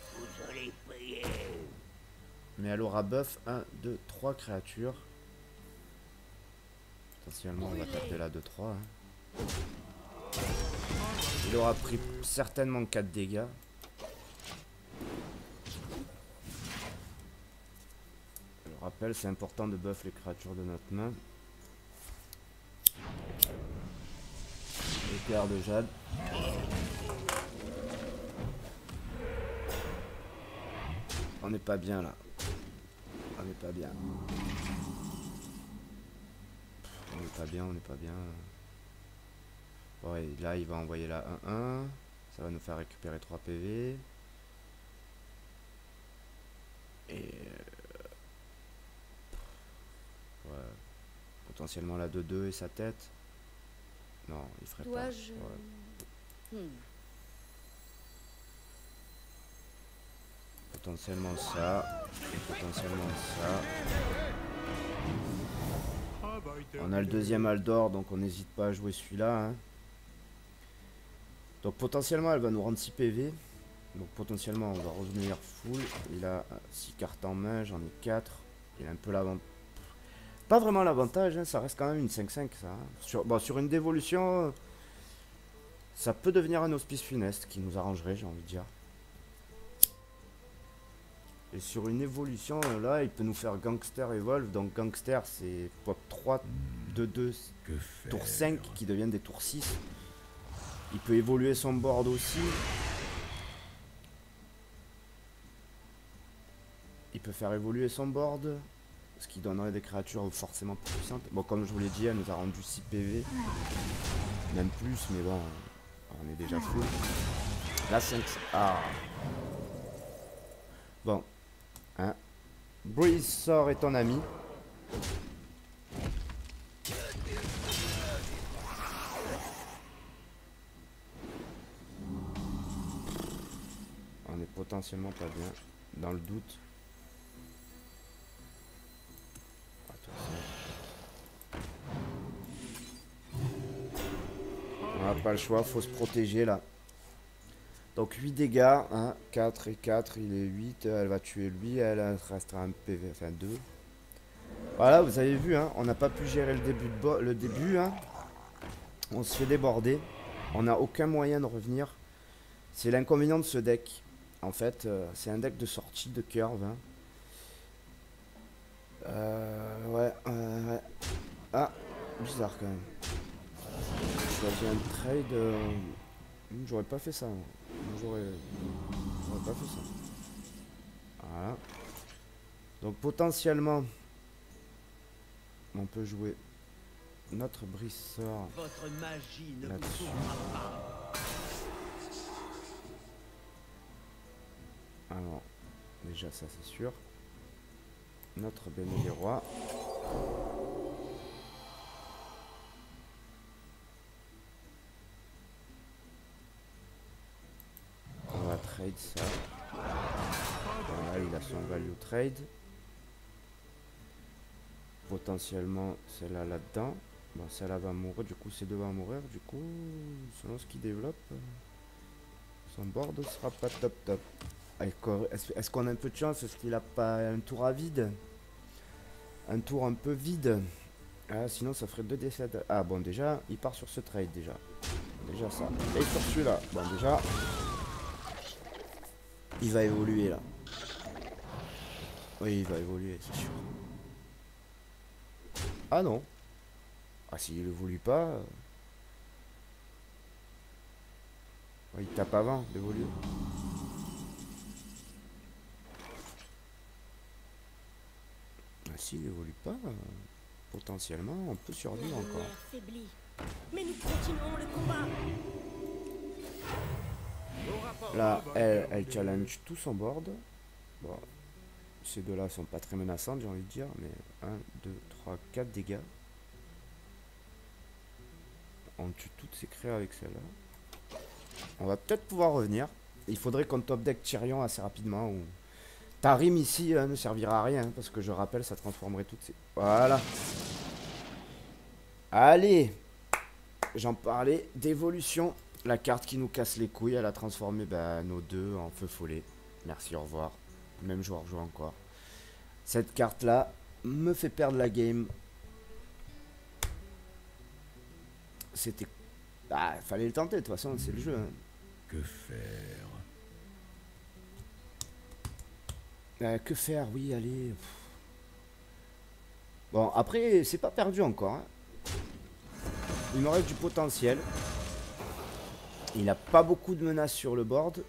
Mais elle aura buff 1, 2, 3 créatures. Potentiellement, on va taper là 2-3. Hein. Il aura pris certainement 4 dégâts. Je rappelle, c'est important de buff les créatures de notre main. Éclair de Jade. On n'est pas bien là. On n'est pas bien. On n'est pas bien, on n'est pas bien. Ouais, là il va envoyer la 1-1. Ça va nous faire récupérer 3 PV. Et... ouais. Potentiellement la 2-2 et sa tête. Non, il ferait pas. Dois-je... Ouais. Potentiellement ça. Et potentiellement ça. On a le deuxième Aldor, donc on n'hésite pas à jouer celui-là. Hein. Donc potentiellement elle va nous rendre 6 PV. Donc potentiellement on va revenir full. Il a 6 cartes en main, j'en ai 4. Il a un peu l'avantage. Pas vraiment l'avantage, hein, ça reste quand même une 5-5 ça. Hein. Sur une dévolution, ça peut devenir un hospice funeste qui nous arrangerait, j'ai envie de dire. Et sur une évolution, là, il peut nous faire Gangster Evolve. Donc Gangster, c'est pop 3 2-2 tour 5 qui deviennent des tours 6. Il peut évoluer son board aussi. Il peut faire évoluer son board. Ce qui donnerait des créatures forcément plus puissantes. Bon, comme je vous l'ai dit, elle nous a rendu 6 PV. Même plus, mais bon, on est déjà full. La 5. Ah. Bon. Hein. Breeze sort est ton ami. On est potentiellement pas bien. Dans le doute. On n'a pas le choix, faut se protéger là. Donc 8 dégâts, hein, 4 et 4, il est 8, elle va tuer lui, elle restera un PV, enfin 2. Voilà, vous avez vu, hein, on n'a pas pu gérer le début, hein. On se fait déborder, on n'a aucun moyen de revenir. C'est l'inconvénient de ce deck. En fait, c'est un deck de sortie de curve. Hein. Ouais. Ah, bizarre quand même. Choisir un trade. J'aurais pas fait ça. J'aurais pas fait ça. Voilà. Donc potentiellement, on peut jouer notre briseur. Votre magie ne vous sauvera pas. Alors, déjà ça c'est sûr. Notre béné des rois. On va trade ça. Voilà, il a son value trade. Potentiellement celle-là là-dedans. Bon, celle-là va mourir, du coup ces deux vont mourir. Du coup, selon ce qu'il développe, son board sera pas top top. Est-ce qu'on a un peu de chance? Est-ce qu'il a pas un tour à vide? Un tour un peu vide. Ah, sinon ça ferait 2 décès. Ah bon, déjà il part sur ce trade déjà. Déjà ça. Et sur celui-là. Bon déjà. Il va évoluer là. Oui, il va évoluer, c'est sûr. Ah non. Ah s'il évolue pas. Il tape avant d'évoluer. S'il évolue pas, potentiellement, on peut survivre encore. Affaibli. Mais nous continuons le combat. Là, elle challenge tout son board. Bon, ces deux-là sont pas très menaçantes, j'ai envie de dire, mais 1, 2, 3, 4 dégâts. On tue toutes ces créas avec celle-là. On va peut-être pouvoir revenir. Il faudrait qu'on top deck Tyrion assez rapidement. Ou... Tarim ici ne servira à rien, parce que je rappelle, ça transformerait toutes ces... Voilà. Allez. J'en parlais d'évolution. La carte qui nous casse les couilles, elle a transformé nos deux en feu follet. Merci, au revoir. Même joueur joue encore. Cette carte-là me fait perdre la game. C'était... Ah, fallait le tenter, de toute façon, c'est le jeu. Hein. Que faire? Que faire? Oui, allez. Bon, après, c'est pas perdu encore. Hein. Il me reste du potentiel. Il a pas beaucoup de menaces sur le board.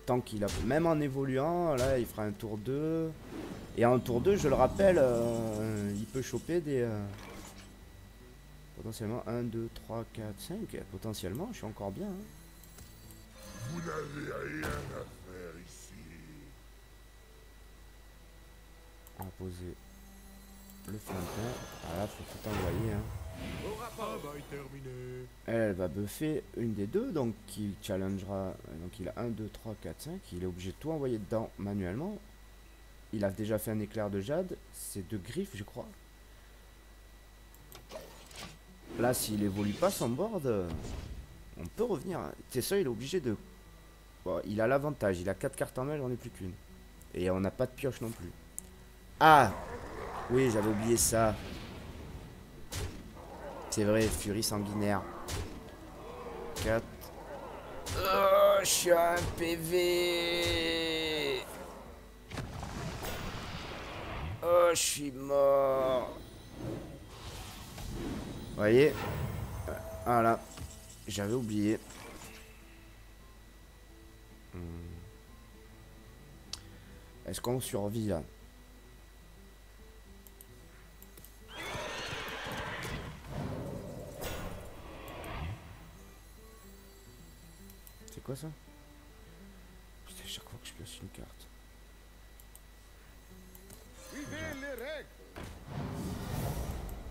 Tant qu'il a... Même en évoluant, là, il fera un tour 2. Et en tour 2, je le rappelle, il peut choper des... Potentiellement 1, 2, 3, 4, 5. Potentiellement, je suis encore bien. Hein. Vous n'avez rien à faire ici. On va poser le flanquin. Voilà, faut tout envoyer. Hein. Elle va buffer une des deux, donc qui challengera. Donc il a 1, 2, 3, 4, 5. Il est obligé de tout envoyer dedans manuellement. Il a déjà fait un éclair de jade. C'est 2 griffes, je crois. Là, s'il évolue pas son board, on peut revenir. C'est ça, il est obligé de... Bon, il a l'avantage. Il a 4 cartes en main, j'en ai plus qu'une. Et on n'a pas de pioche non plus. Ah! Oui, j'avais oublié ça. C'est vrai, furie sanguinaire. 4. Oh, je suis à un PV. Oh, je suis mort. voyez, voilà, j'avais oublié. Est-ce qu'on survit là? C'est quoi ça? Putain, chaque fois que je place une carte. Suivez les règles.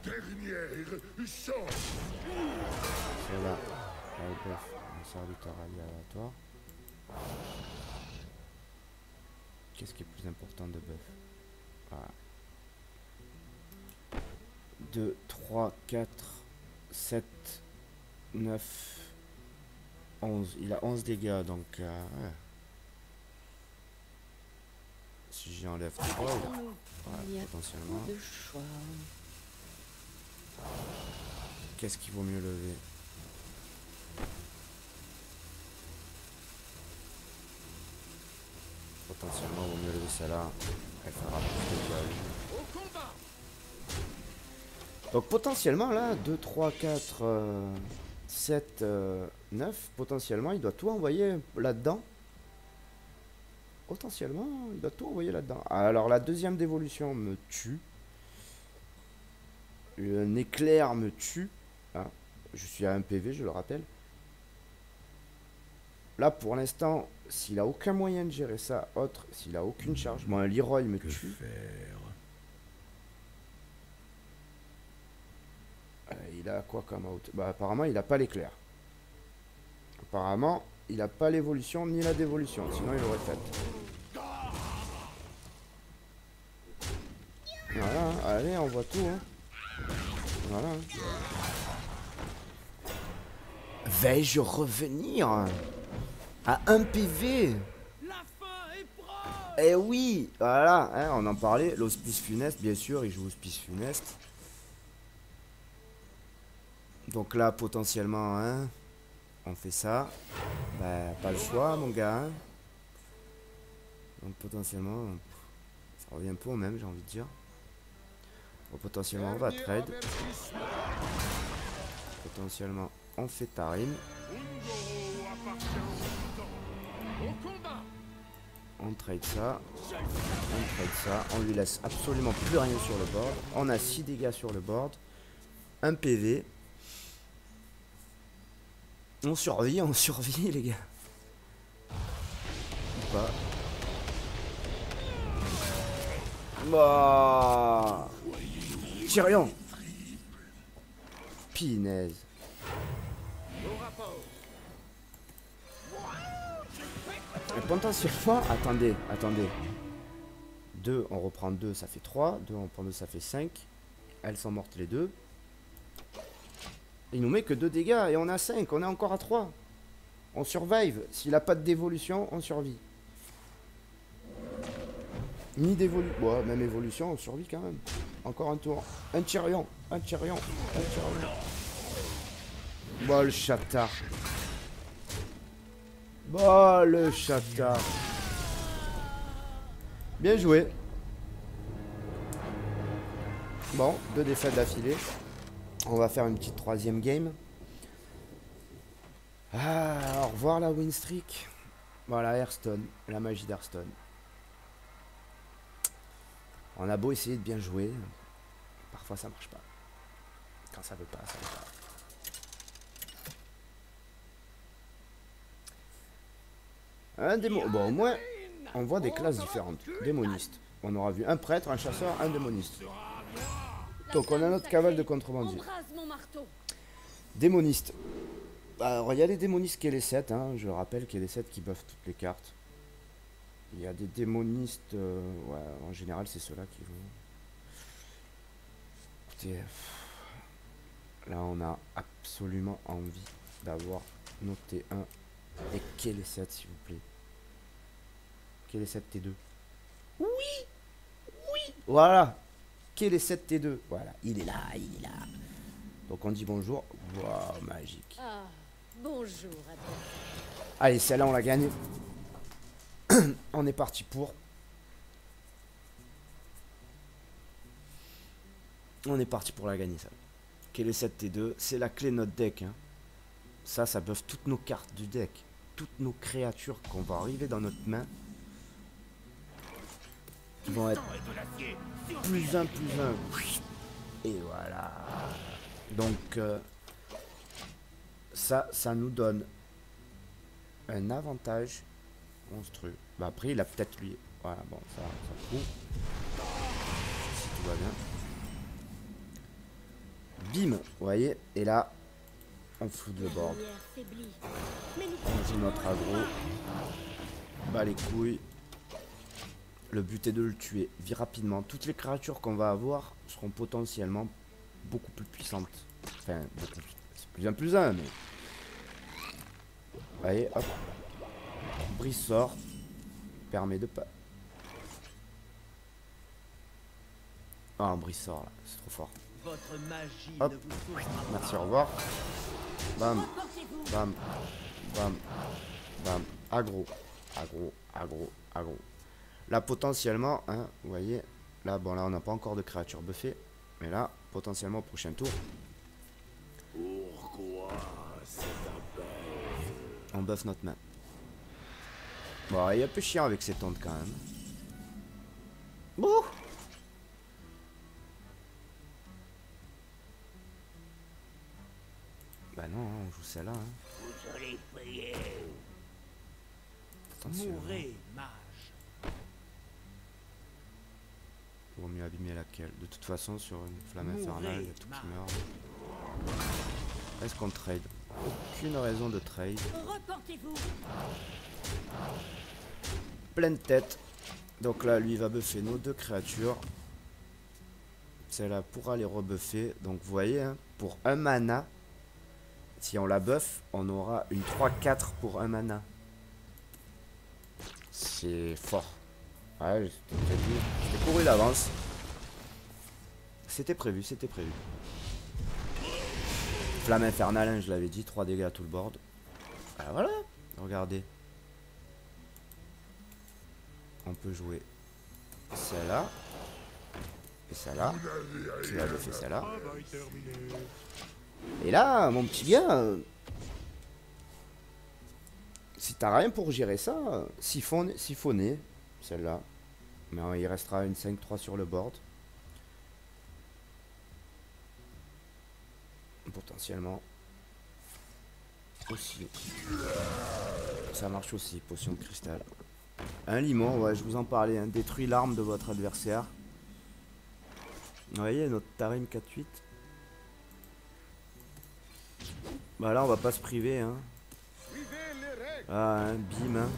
Dernière chance. C'est là. Le bœuf, un serviteur allié aléatoire. Qu'est-ce qui est plus important de bœuf? Voilà. 2, 3, 4, 7, 9, 11. Il a 11 dégâts, donc... ouais. Si j'enlève 3, voilà, potentiellement... De choix. Qu'est-ce qu'il vaut mieux lever? Potentiellement, il vaut mieux lever celle-là. Elle fera plus de dégâts. Donc potentiellement là, 2, 3, 4, 7, 9, potentiellement il doit tout envoyer là-dedans. Potentiellement, il doit tout envoyer là-dedans. Alors la deuxième dévolution me tue. Un éclair me tue. Ah, je suis à 1 PV, je le rappelle. Là pour l'instant, s'il a aucun moyen de gérer ça, autre, s'il a aucune charge, moi un Leroy me Que tue. faire? Il a quoi comme out? Bah apparemment il a pas l'éclair. Apparemment il a pas l'évolution ni la dévolution, sinon il aurait fait. Voilà, hein. Allez, on voit tout. Hein. Voilà. Hein. Vais-je revenir à 1 PV? La fin est proche. Eh oui, voilà, hein, on en parlait. L'hospice funeste, bien sûr, il joue hospice funeste. Donc là, potentiellement, hein, on fait ça. Bah, pas le choix, mon gars. Hein. Donc potentiellement, ça revient un peu au même, j'ai envie de dire. Bon, potentiellement, on va trade. Potentiellement, on fait Tarim. On trade ça. On trade ça. On lui laisse absolument plus rien sur le board. On a 6 dégâts sur le board. 1 PV. On survit les gars. Ou pas. Bah. Tyrion. Pinaise. Et potentiellement, attendez. 2, on reprend 2, ça fait 3. 2, on reprend 2, ça fait 5. Elles sont mortes les deux. Il nous met que 2 dégâts et on a 5, on est encore à 3. On survive. S'il n'a pas de dévolution, on survit. Ni d'évolution. Bon, même évolution, on survit quand même. Encore un tour. Un Tyrion. Bah, le chatard. Bah, le chatard. Bien joué. Bon, 2 défaites d'affilée. On va faire une petite 3e game. Ah, au revoir la win streak. Voilà, Hearthstone, la magie d'Hearthstone. On a beau essayer de bien jouer, parfois ça marche pas. Quand ça veut pas, ça veut pas. Un démon. Bon, au moins, on voit des classes différentes. Démoniste. On aura vu un prêtre, un chasseur, un démoniste. Donc on a notre cavale de contrebandier. Embrase mon marteau. Démoniste. Alors il y a les démonistes qui est les 7, hein. Je rappelle qu'il y a les 7 qui buffent toutes les cartes. Il y a des démonistes, ouais, en général c'est ceux-là qui vont. Écoutez, là on a absolument envie d'avoir noté 1. Et quel est 7 s'il vous plaît? Quel est 7 T2? Oui. Voilà. Quel est 7 T2? Voilà, il est là. Donc on dit bonjour. Waouh, magique. Ah, bonjour à toi. Allez, celle-là on la gagne. On est parti pour. On est parti pour la gagner, ça. qui est les 7T2. C'est la clé de notre deck. Hein. Ça buff toutes nos cartes du deck. Toutes nos créatures qu'on va arriver dans notre main. Qui vont être plus un. Et voilà. Donc, ça nous donne un avantage monstrueux. Bah après, il a peut-être lui. Voilà, bon, ça fout. Si tout va bien. Bim, vous voyez. Et là, on fout le board. On joue notre aggro. Bah les couilles. Le but est de le tuer rapidement. Toutes les créatures qu'on va avoir seront potentiellement beaucoup plus puissantes. Enfin, beaucoup plus. C'est plus un, mais. Vous voyez, hop. Brise sort. Permet de pas. Ah, un brise sort là, c'est trop fort. Votre magie Hop. ne vous sauvera pas. Merci, au revoir. Bam. Bam. Bam. Bam. Aggro. Aggro. Là, potentiellement, hein, vous voyez. Là, bon, là, on n'a pas encore de créatures buffées. Mais là, potentiellement, au prochain tour. Pourquoi cette appel? On buff notre main. Bon, il est un peu chiant avec ses tentes quand même. Bon. Bah non, hein, on joue celle-là. Hein. Vous allez payer. Attention. Mourrez, mage. Vaut mieux abîmer laquelle. De toute façon, sur une flamme infernale, il y a tout qui meurt. Est-ce qu'on trade? Aucune raison de trade. Reportez-vous. Pleine tête. Donc là, lui, il va buffer nos deux créatures. Celle-là pourra les rebuffer. Donc vous voyez, hein, pour un mana, si on la buff, on aura une 3-4 pour un mana. C'est fort. Ouais, c'était couru d'avance. C'était prévu. Flamme infernale, hein, je l'avais dit, 3 dégâts à tout le board. Ah, voilà, regardez. On peut jouer celle-là. Et celle-là. Qui va buffer celle-là. Et là, mon petit gars, si t'as rien pour gérer ça, siphonner celle-là. Mais il restera une 5-3 sur le board. Potentiellement. Aussi. Ça marche aussi, potion de cristal. Un limon, ouais, je vous en parlais, hein, détruit l'arme de votre adversaire. Vous voyez, notre Tarim 4-8. Bah là, on va pas se priver, hein. Ah, hein, bim, hein.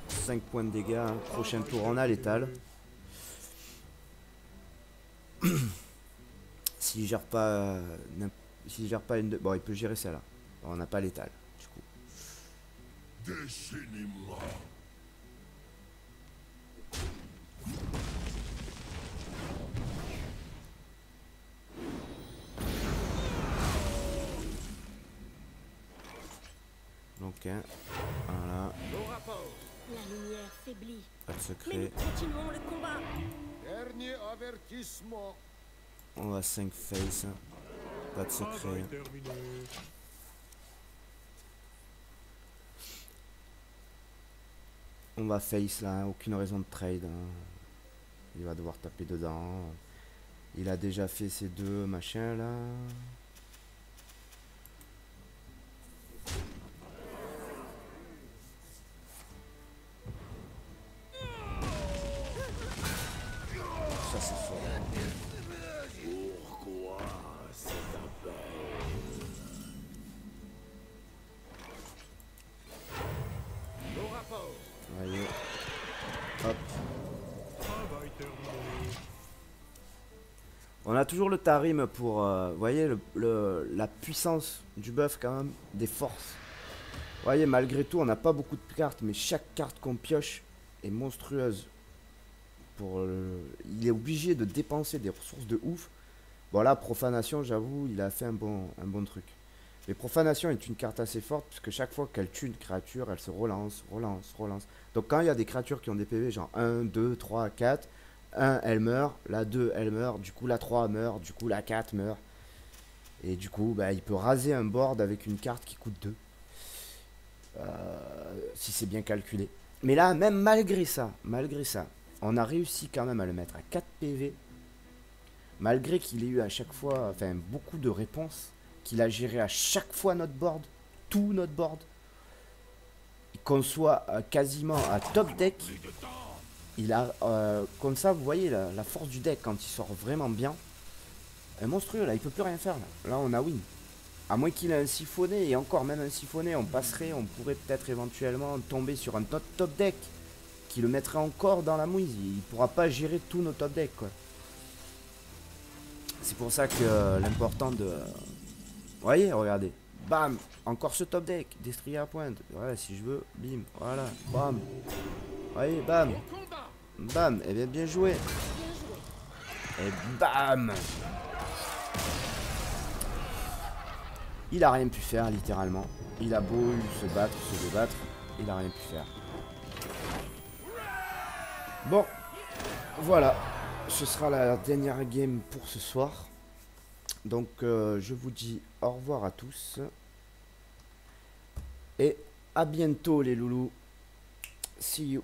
5 points de dégâts, hein. Prochain tour, on a l'étal. S'il gère pas... s'il gère pas une... Bon, il peut gérer celle-là. On n'a pas l'étal, du coup. Déchaînez-moi. Donc, hein, voilà. La lumière faiblit. Pas de Mais secret. nous continuons le combat. Dernier avertissement. On va 5 face. Hein. Pas de secret. On va face là, hein. Aucune raison de trade. Hein. Il va devoir taper dedans. Il a déjà fait ses deux machins là. Ça c'est fort. Pourquoi cet appel? Voyez. Hop. On a toujours le Tarim pour, vous voyez, la puissance du buff quand même, des forces. Vous voyez, malgré tout, on n'a pas beaucoup de cartes, mais chaque carte qu'on pioche est monstrueuse. Il est obligé de dépenser des ressources de ouf. Bon là, Profanation, j'avoue, il a fait un bon truc. Mais Profanation est une carte assez forte, puisque chaque fois qu'elle tue une créature, elle se relance. Donc quand il y a des créatures qui ont des PV, genre 1, 2, 3, 4, 1, elle meurt. La 2, elle meurt. Du coup, la 3 meurt. Du coup, la 4 meurt. Et du coup, bah, il peut raser un board avec une carte qui coûte 2. Si c'est bien calculé. Mais là, même malgré ça, on a réussi quand même à le mettre à 4 PV. Malgré qu'il ait eu à chaque fois, enfin, beaucoup de réponses. Qu'il a géré à chaque fois notre board. Tout notre board. Qu'on soit quasiment à top deck. Il a, comme ça, vous voyez la force du deck quand il sort vraiment bien. Un monstrueux là, il peut plus rien faire là. Là on a win. À moins qu'il ait un siphonné, et encore même un siphonné, on passerait, on pourrait peut-être éventuellement tomber sur un top deck qui le mettrait encore dans la mouise. Il pourra pas gérer tous nos top decks quoi. C'est pour ça que l'important de... Vous voyez, regardez. Bam, encore ce top deck, destrier à pointe. Voilà, si je veux, bim, voilà, bam. Vous voyez, bam. Bam, et bien bien joué. Et bam. Il a rien pu faire littéralement. Il a beau se battre, se débattre, il a rien pu faire. Bon, voilà. Ce sera la dernière game pour ce soir. Donc je vous dis au revoir à tous. Et à bientôt les loulous. See you.